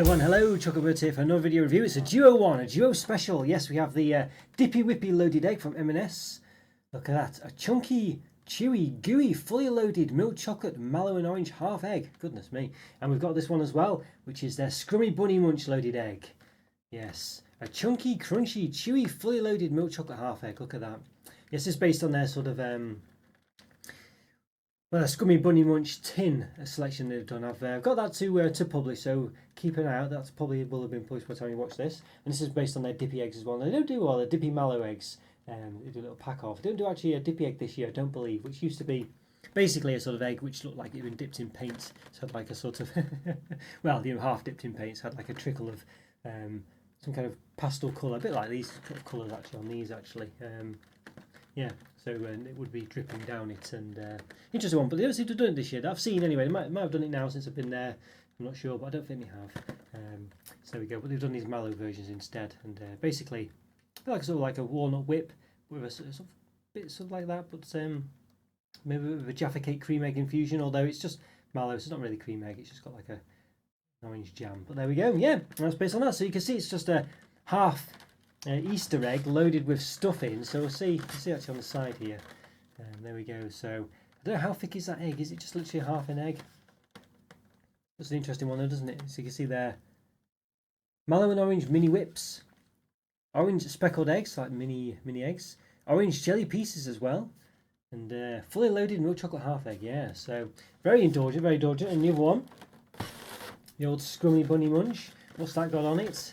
Hello everyone, hello, Chocolo Roberto here for another video review. It's a duo one, a duo special. Yes, we have the Dippy Whippy loaded egg from M&S. Look at that, a chunky, chewy, gooey, fully loaded milk chocolate, mallow and orange half egg. Goodness me. And we've got this one as well, which is their Scrummy Bunny Munch loaded egg. Yes, a chunky, crunchy, chewy, fully loaded milk chocolate half egg. Look at that. Yes, it's based on their sort of well, a Scrummy Bunny Munch tin selection they've done. I've got that to publish, so keep an eye out. That's probably will have been published by the time you watch this. And this is based on their Dippy eggs as well. And they don't do all the Dippy mallow eggs. They do a little pack off. They don't do actually a Dippy egg this year, I don't believe, which used to be basically a sort of egg which looked like it had been dipped in paint. So had like a sort of, well, half dipped in paint. So had like a trickle of some kind of pastel colour, a bit like these colours actually on these actually. Yeah, so it would be dripping down it, and interesting one. But they don't seem to have done it this year. That I've seen anyway. They might have done it now since I've been there. I'm not sure, but I don't think they have. So there we go. But they've done these mallow versions instead, and basically, like sort of like a walnut whip with a sort of bit sort of like that, but maybe with a Jaffa Cake cream egg infusion. Although it's just mallow, so it's not really cream egg. It's just got like an orange jam. But there we go. Yeah, that's based on that. So you can see it's just a half Easter egg loaded with stuffing. So we'll see actually on the side here. There we go. So I don't know how thick is that egg. Is it just literally half an egg? That's an interesting one though, doesn't it? So you can see there, mallow and orange mini whips, orange speckled eggs like mini eggs, orange jelly pieces as well, and fully loaded milk chocolate half egg. Yeah, so very indulgent, very indulgent. And the other one, the old Scrummy Bunny Munch. What's that got on it?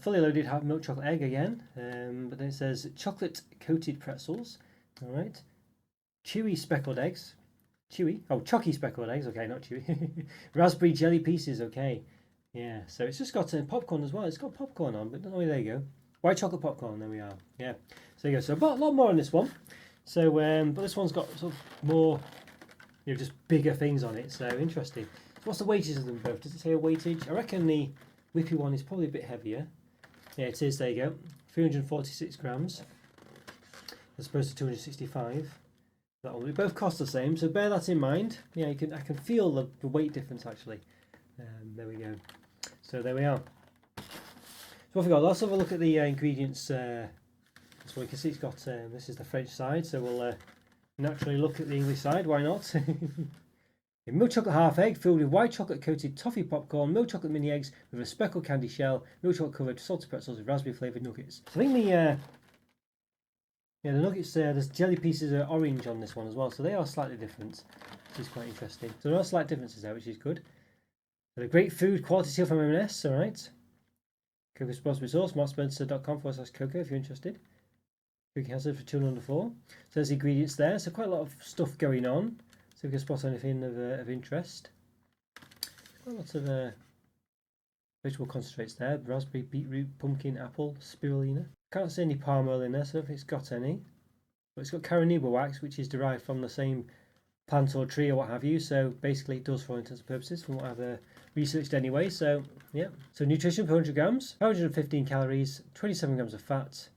Fully loaded half milk chocolate egg again, but then it says chocolate coated pretzels. All right, chewy speckled eggs, chocky speckled eggs. Okay, not chewy. Raspberry jelly pieces. Okay, yeah. So it's just got popcorn as well. It's got popcorn on, but there you go. White chocolate popcorn. There we are. Yeah. So there you go. So a lot more on this one. So but this one's got sort of more, just bigger things on it. So interesting. So what's the weightage of them both? Does it say a weightage? I reckon the Whppy one is probably a bit heavier. Yeah, it is. There you go. 346 grams as opposed to 265. That one. They both cost the same, so bear that in mind. Yeah, I can feel the weight difference actually. There we go. So there we are. So what have we got? Let's have a look at the ingredients. So we can see it's got. This is the French side, so we'll naturally look at the English side. Why not? A milk chocolate half egg filled with white chocolate coated toffee popcorn, milk chocolate mini eggs with a speckled candy shell, milk chocolate covered salted pretzels with raspberry flavoured nuggets. So I think the nuggets, there's jelly pieces are orange on this one as well, so they are slightly different, which is quite interesting. So there are slight differences there, which is good. But a great food quality seal from M&S, alright. Cocoa sponsored sauce, markspencer.com/cocoa if you're interested. Cooking hazard for children under 4. So there's the ingredients there, so quite a lot of stuff going on. So we can spot anything of interest. Quite lots of vegetable concentrates there. Raspberry, beetroot, pumpkin, apple, spirulina. Can't see any palm oil in there, so I don't think it's got any. But it's got carnauba wax, which is derived from the same plant or tree or what have you. So basically it does for all intents and purposes from what I've researched anyway. So yeah. So nutrition per 100 grams, 515 calories, 27 grams of fat,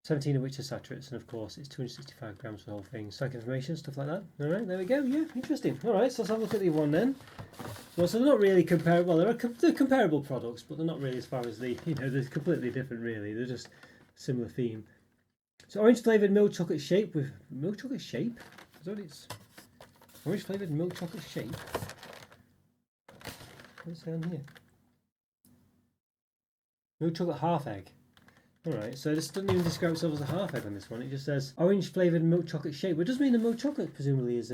17 of which are saturates, and of course it's 265 grams for the whole thing. Psych information, stuff like that. Alright, there we go. Yeah, interesting. Alright, so let's have a look at the other one then. So they're not really comparable. Well, they're comparable products, but they're not really as far as the, they're completely different really. They're just similar theme. So orange flavoured milk chocolate shape with, milk chocolate shape? Is that what it's, orange flavoured milk chocolate shape? What's it say on here? Milk chocolate half egg. Alright, so this doesn't even describe itself as a half egg on this one. It just says orange flavoured milk chocolate shape. But it does mean the milk chocolate presumably is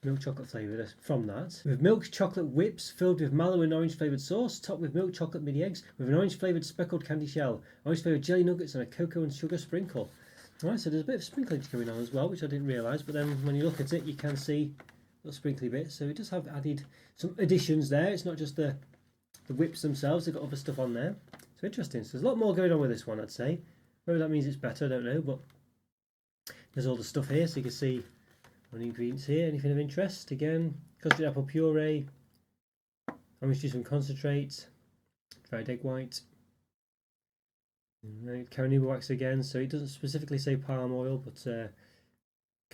milk chocolate flavoured from that. With milk chocolate whips filled with mallow and orange flavoured sauce, topped with milk chocolate mini eggs with an orange flavoured speckled candy shell, orange flavoured jelly nuggets and a cocoa and sugar sprinkle. Alright, so there's a bit of sprinklage going on as well, which I didn't realise, but then when you look at it you can see little sprinkly bits. So it does have added some additions there. It's not just the whips themselves, they've got other stuff on there. So interesting. So there's a lot more going on with this one, I'd say. Whether that means it's better, I don't know, but there's all the stuff here, so you can see on the ingredients here. Anything of interest? Again, custard apple puree, orange juice and concentrate, dried egg white, carnauba wax again. So it doesn't specifically say palm oil, but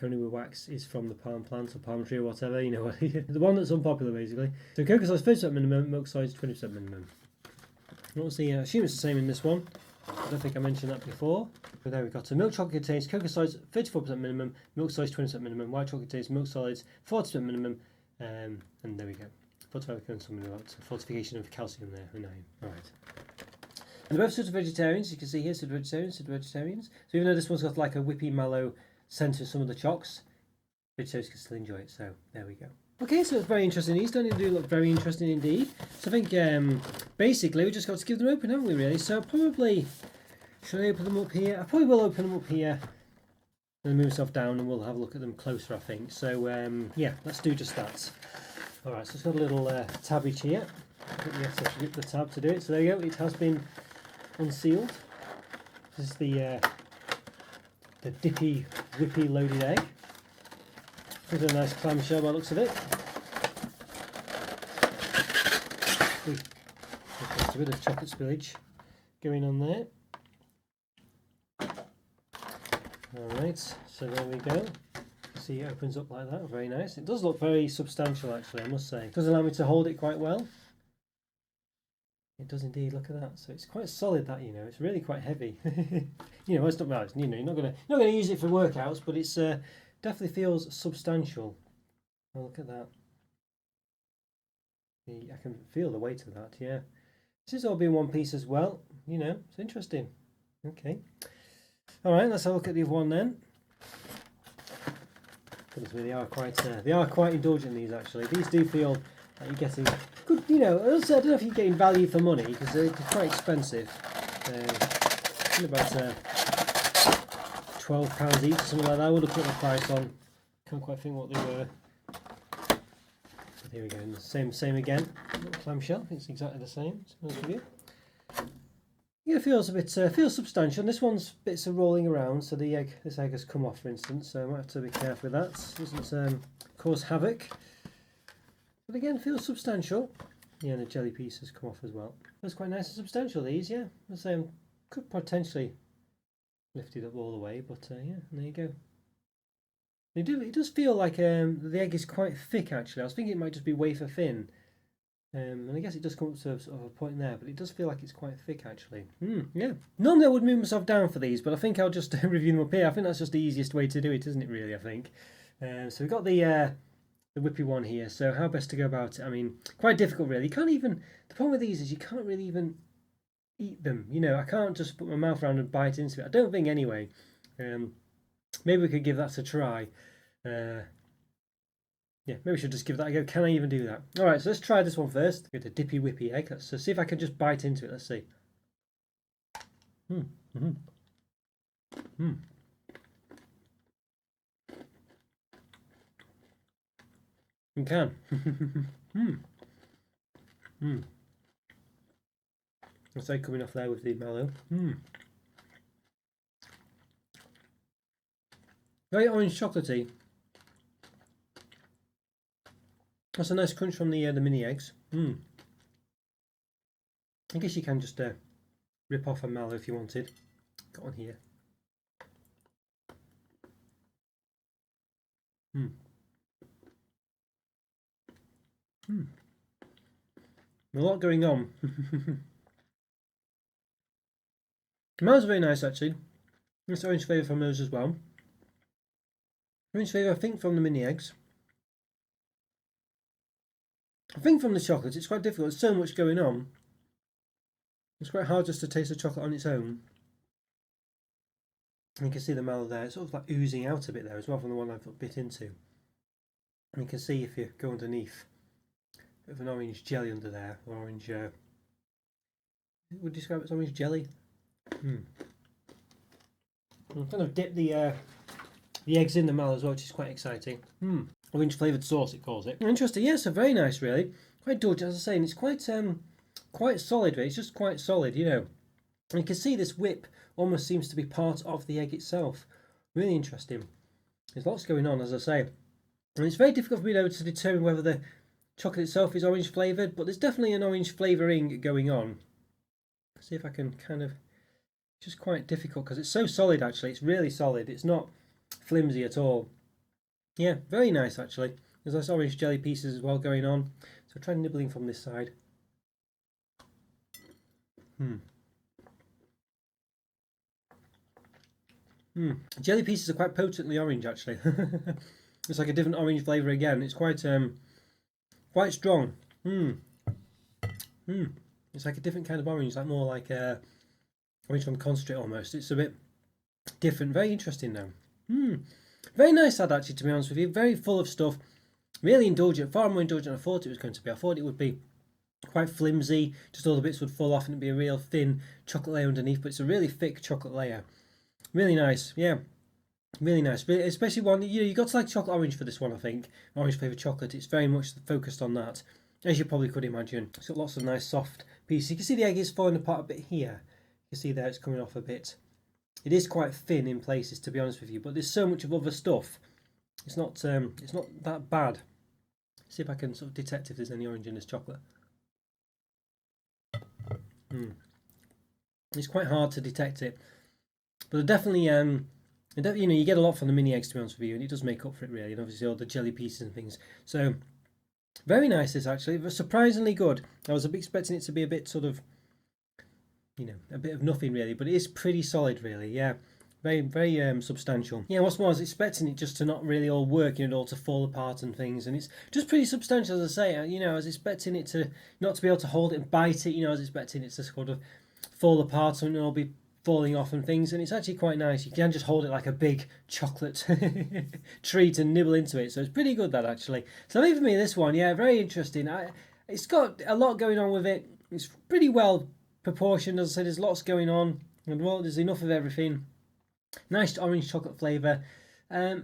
Coney with wax is from the palm plant or palm tree or whatever, you know, the one that's unpopular basically. So cocoa size 30% minimum, milk size 20% minimum. What was the, I assume it's the same in this one. I don't think I mentioned that before. But there we go. So milk chocolate contains cocoa size 34% minimum, milk size 20% minimum, white chocolate contains milk solids 40% minimum, and there we go. Something about fortification of calcium there. Alright. And they're both sort of vegetarians, you can see here, sort of vegetarians. So even though this one's got like a whippy mallow scent of some of the chocks, vegetarians can still enjoy it. So there we go. Okay, so it's very interesting. These don't do look very interesting indeed. So I think basically we just got to give them open, haven't we really? So probably, should I open them up here? I probably will open them up here and move myself down and we'll have a look at them closer, I think. So yeah, let's do just that. Alright, so it's got a little tabbage here. I think we have to rip the tab to do it. So there you go, it has been unsealed. This is the Dippy Whippy loaded egg. With a nice clamshell by the looks of it. Ooh, there's a bit of chocolate spillage going on there. Alright, so there we go. See, it opens up like that, very nice. It does look very substantial actually, I must say. It does allow me to hold it quite well. It does indeed, look at that. So it's quite solid, that, you know, it's really quite heavy. You know, it's not bad, you know, you're not gonna use it for workouts, but it's definitely feels substantial. Oh, look at that. I can feel the weight of that, yeah. This is all being one piece as well, you know, it's interesting. Okay. Alright, let's have a look at the other one then. They are quite indulgent, these actually. These do feel like you're getting good, you know, I don't know if you're getting value for money because they're quite expensive. About £12 each, something like that. I would have put the price on. Can't quite think what they were. But here we go. And the same again. Little clamshell. It's exactly the same. Yeah, it feels a bit feels substantial. And this one's bits are rolling around, so this egg has come off, for instance. So I might have to be careful with that. It doesn't cause havoc. But again, it feels substantial. Yeah, and the jelly piece has come off as well. Feels quite nice and substantial. These, yeah. The same could potentially lift it up all the way, but yeah, there you go. It does feel like the egg is quite thick actually. I was thinking it might just be wafer thin. And I guess it does come up to sort of a point there, but it does feel like it's quite thick actually. Yeah. Normally I would move myself down for these, but I think I'll just review them up here. I think that's just the easiest way to do it, isn't it really, I think. So we've got the Whppy one here. So how best to go about it? I mean, quite difficult really. You can't even, the problem with these is you can't really even eat them. You know, I can't just put my mouth around and bite into it. I don't think anyway. Maybe we could give that a try. Yeah, maybe we should just give that a go. Can I even do that? Alright, so let's try this one first. Get a Dippy Whippy egg. Let's see if I can just bite into it. Let's see. You can. That's egg coming off there with the mallow. Very orange chocolatey. That's a nice crunch from the mini eggs. I guess you can just rip off a mallow if you wanted. Got one here. A lot going on. Mallows are very nice actually. Nice orange flavour from those as well. Orange flavour I think from the mini eggs. I think from the chocolate it's quite difficult, there's so much going on. It's quite hard just to taste the chocolate on its own. And you can see the mallow there, it's sort of like oozing out a bit there as well from the one I've bit into. And you can see if you go underneath, a bit of an orange jelly under there, or orange, would you describe it as orange jelly? I'm kind of dip the eggs in the mallow as well, which is quite exciting. Orange flavoured sauce it calls it. Interesting, yes, so very nice really. Quite indulgent as I say, and it's quite solid really. It's just quite solid, you know. And you can see this whip almost seems to be part of the egg itself. Really interesting. There's lots going on, as I say. And it's very difficult for me to determine whether the chocolate itself is orange flavoured, but there's definitely an orange flavouring going on. Let's see if I can kind of, it's just quite difficult because it's so solid actually. It's really solid. It's not flimsy at all. Yeah, very nice actually. There's nice orange jelly pieces as well going on. So try nibbling from this side. Jelly pieces are quite potently orange actually. It's like a different orange flavour again. It's quite strong. It's like a different kind of orange, like more like orange from concentrate almost. It's a bit different. Very interesting though. Very nice that actually, to be honest with you. Very full of stuff. Really indulgent. Far more indulgent than I thought it was going to be. I thought it would be quite flimsy. Just all the bits would fall off and it'd be a real thin chocolate layer underneath. But it's a really thick chocolate layer. Really nice. Yeah. Really nice, especially one, you got to like chocolate orange for this one, I think. Orange flavoured chocolate, it's very much focused on that, as you probably could imagine. It's got lots of nice soft pieces. You can see the egg is falling apart a bit here. You can see there it's coming off a bit. It is quite thin in places, to be honest with you, but there's so much of other stuff. It's not that bad. See if I can sort of detect if there's any orange in this chocolate. It's quite hard to detect it, but definitely you get a lot from the mini eggs, to be honest with you, and it does make up for it really, and obviously all the jelly pieces and things. So very nice this actually. It was surprisingly good. I was expecting it to be a bit sort of, a bit of nothing really, but it is pretty solid really. Yeah, very substantial. Yeah, what's more, I was expecting it just to not really all work, all to fall apart and things, and it's just pretty substantial, as I say. I was expecting it to not to be able to hold it and bite it. I was expecting it to sort of fall apart and all be falling off and things, and it's actually quite nice. You can just hold it like a big chocolate treat and nibble into it, so it's pretty good that actually. So leave me this one, yeah, very interesting. It's got a lot going on with it. It's pretty well proportioned, as I said. There's lots going on, and well, there's enough of everything. Nice orange chocolate flavour. I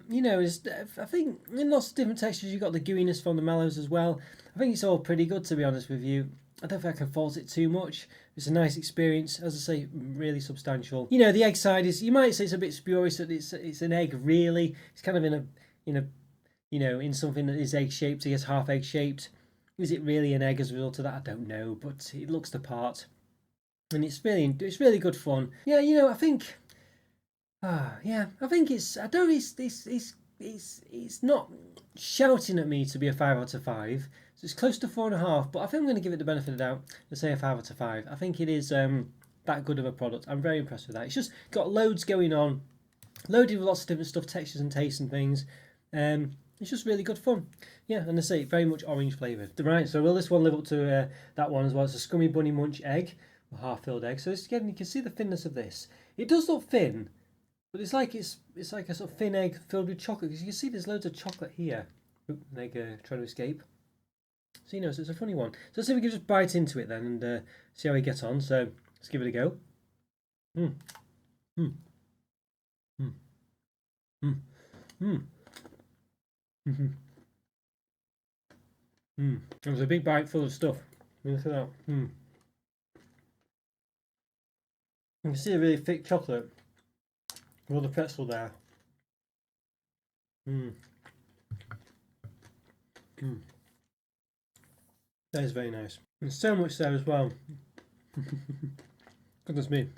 think in lots of different textures. You've got the gooiness from the mallows as well. I think it's all pretty good, to be honest with you. I don't think I can fault it too much. It's a nice experience, as I say, really substantial. The egg side is, you might say it's a bit spurious that it's an egg really. It's kind of in something that is egg shaped. I guess half egg shaped. Is it really an egg as a result of that? I don't know, but it looks the part, and it's really good fun. Yeah, I think. I think it's. I don't. It's not shouting at me to be a 5 out of 5. So it's close to 4.5, but I think I'm going to give it the benefit of the doubt and say a 5 out of 5. I think it is that good of a product. I'm very impressed with that. It's just got loads going on, loaded with lots of different stuff, textures and tastes and things. It's just really good fun. Yeah, and I say very much orange flavoured. Right, so will this one live up to that one as well? It's a Scrummy Bunny Munch Egg, a half-filled egg. So again, you can see the thinness of this. It does look thin, but it's like a sort of thin egg filled with chocolate, because you can see there's loads of chocolate here. Oop, an egg trying to escape. So so it's a funny one. So let's see if we can just bite into it then and see how we get on. So let's give it a go. It was a big bite full of stuff. Look at that. You can see a really thick chocolate with all the pretzel there. That is very nice. And so much there as well. Goodness me.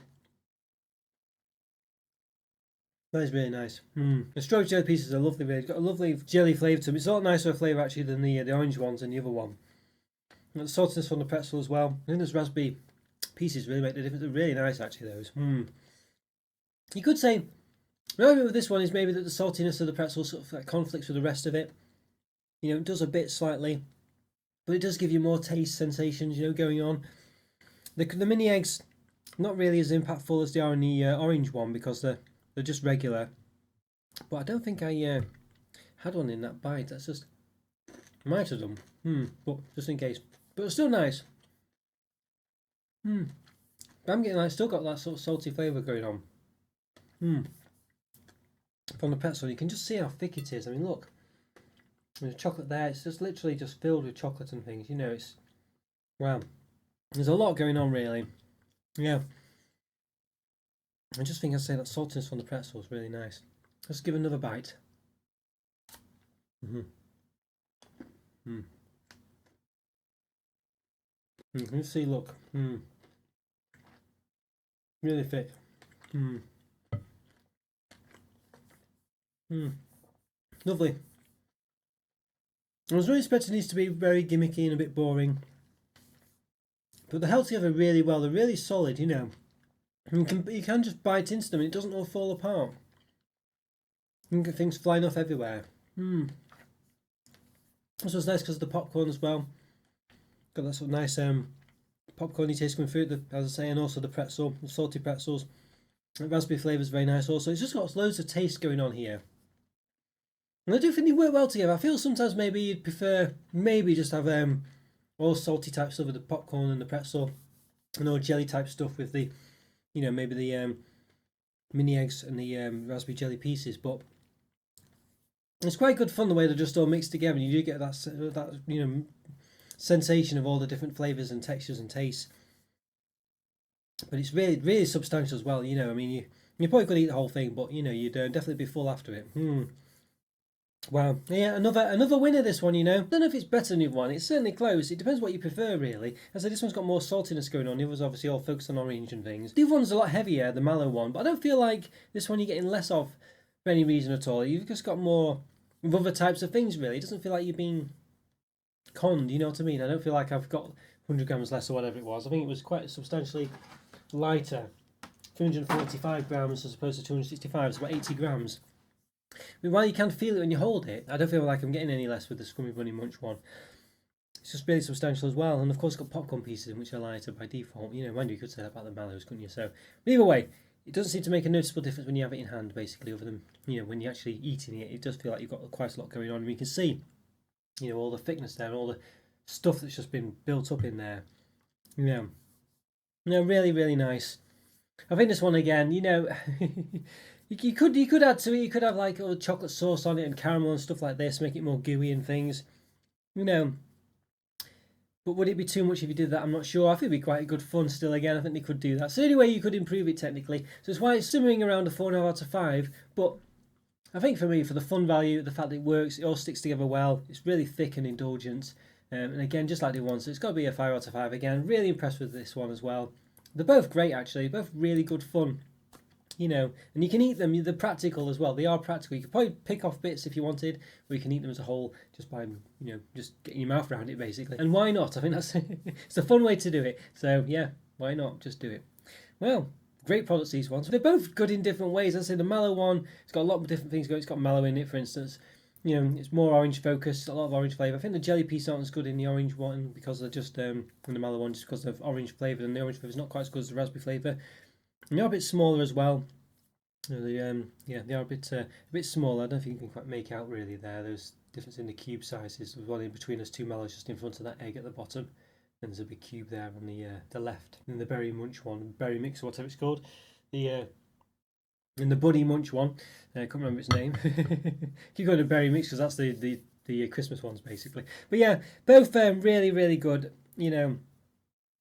That is really nice. The strawberry jelly pieces are lovely. It's got a lovely jelly flavour to them. It's a lot nicer flavour actually than the orange ones and the other one. And the saltiness from the pretzel as well. I think those raspberry pieces really make the difference. They're really nice actually, those. You could say, my argument with this one is maybe that the saltiness of the pretzel sort of conflicts with the rest of it. It does a bit slightly, but it does give you more taste sensations, going on. The mini eggs, not really as impactful as they are in the orange one, because they're just regular. But I don't think I had one in that bite. That's just, might have done. But just in case. But it's still nice. But I'm getting still got that sort of salty flavour going on. From the pretzel, you can just see how thick it is. I mean, look. There's chocolate there. It's just literally just filled with chocolate and things. It's, wow. There's a lot going on, really. Yeah. I just think I'd say that saltiness from the pretzel is really nice. Let's give another bite. You can see, look. Really thick. Lovely. I was really expecting these to be very gimmicky and a bit boring, but they're held together really well. They're really solid, you know. You can just bite into them and it doesn't all fall apart. You can get things flying off everywhere. This was nice because of the popcorn as well. Got that sort of nice popcorny taste coming through, as I say, and also the pretzel, the salty pretzels. The raspberry flavour is very nice also. It's just got loads of taste going on here. And I do think they work well together. I feel sometimes maybe you'd prefer just have all salty type stuff with the popcorn and the pretzel, and all jelly type stuff with the, you know, maybe the mini eggs and the raspberry jelly pieces. But it's quite good fun the way they're just all mixed together, and you do get that you know, sensation of all the different flavours and textures and tastes. But it's really substantial as well. You know, I mean, you probably could eat the whole thing, but you know, you'd definitely be full after it. Wow, yeah, another winner this one, you know. I don't know if it's better than the other one, it's certainly close. It depends what you prefer, really. As I said, this one's got more saltiness going on, the other's obviously all focused on orange and things. The other one's a lot heavier, the mallow one, but I don't feel like this one you're getting less of for any reason at all. You've just got more of other types of things, really. It doesn't feel like you're being conned, you know what I mean? I don't feel like I've got 100 grams less or whatever it was. I think it was quite substantially lighter. 345 grams as opposed to 265, so about 80 grams. I mean, while you can feel it when you hold it, I don't feel like I'm getting any less with the Scrummy Bunny Munch one. It's just really substantial as well, and of course it's got popcorn pieces in which are lighter by default. You know, mind you could say that about the mallows, couldn't you? So, but either way, it doesn't seem to make a noticeable difference when you have it in hand, basically, other than, you know, when you're actually eating it, it does feel like you've got quite a lot going on, and you can see, you know, all the thickness there, and all the stuff that's just been built up in there. You know, really, really nice. I think this one again, you know, you could add to it. You could have like all the chocolate sauce on it and caramel and stuff like this, make it more gooey and things, you know. But would it be too much if you did that? I'm not sure. I think it'd be quite good fun still. Again, I think they could do that. So anyway, you could improve it technically. So it's why it's simmering around a 4.5 out of 5. But I think for me, for the fun value, the fact that it works, it all sticks together well. It's really thick and indulgent. And again, just like the one, so it's got to be a 5 out of 5. Again, really impressed with this one as well. They're both great, actually. Both really good fun, you know. And you can eat them. They're practical as well. They are practical. You could probably pick off bits if you wanted, or you can eat them as a whole just by, you know, just getting your mouth around it, basically. And why not? I think that's it's a fun way to do it. So yeah, why not? Just do it. Well, great products, these ones. They're both good in different ways. As I say, the mallow one, it's got a lot of different things going. It's got mallow in it, for instance. You know, it's more orange focused, a lot of orange flavour. I think the jelly piece aren't as good in the orange one because they're just in the mallow one, just because of orange flavour, and the orange flavour is not quite as good as the raspberry flavour. And they are a bit smaller as well. They are a bit smaller. I don't think you can quite make out really there. There's difference in the cube sizes. There's one in between. There's two mallows just in front of that egg at the bottom. And there's a big cube there on the left. And the berry munch one, berry mix or whatever it's called. And the Bunny Munch one, I can't remember its name. Keep going to berry mix because that's the Christmas ones basically. But yeah, both really, really good. You know,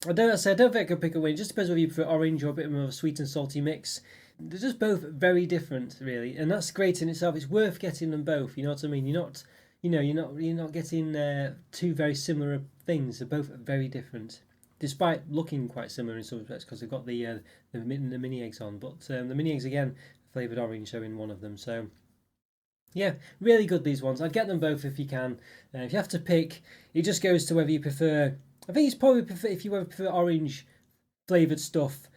I don't think I could pick a win. It just depends whether you prefer orange or a bit more of a sweet and salty mix. They're just both very different, really, and that's great in itself. It's worth getting them both. You know what I mean? You're not getting two very similar things. They're both very different, despite looking quite similar in some respects because they've got the mini eggs on. But the mini eggs again, flavoured orange, so in one of them. So yeah, really good, these ones. I'd get them both if you can. If you have to pick, it just goes to whether you prefer. I think it's probably if you prefer orange flavoured stuff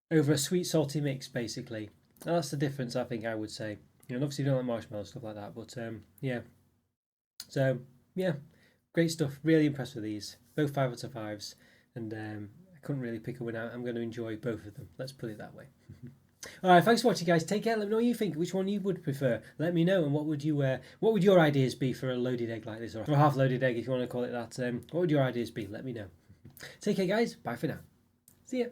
over a sweet salty mix, basically. And that's the difference, I think I would say. You know, and obviously you don't like marshmallow stuff like that, but yeah. So yeah, great stuff. Really impressed with these. Both 5 out of 5s, and I couldn't really pick a winner. I'm going to enjoy both of them. Let's put it that way. Alright, thanks for watching, guys. Take care. Let me know what you think. Which one you would prefer. Let me know. And what would your ideas be for a loaded egg like this, or a half loaded egg if you want to call it that. What would your ideas be? Let me know. Take care, guys. Bye for now. See ya.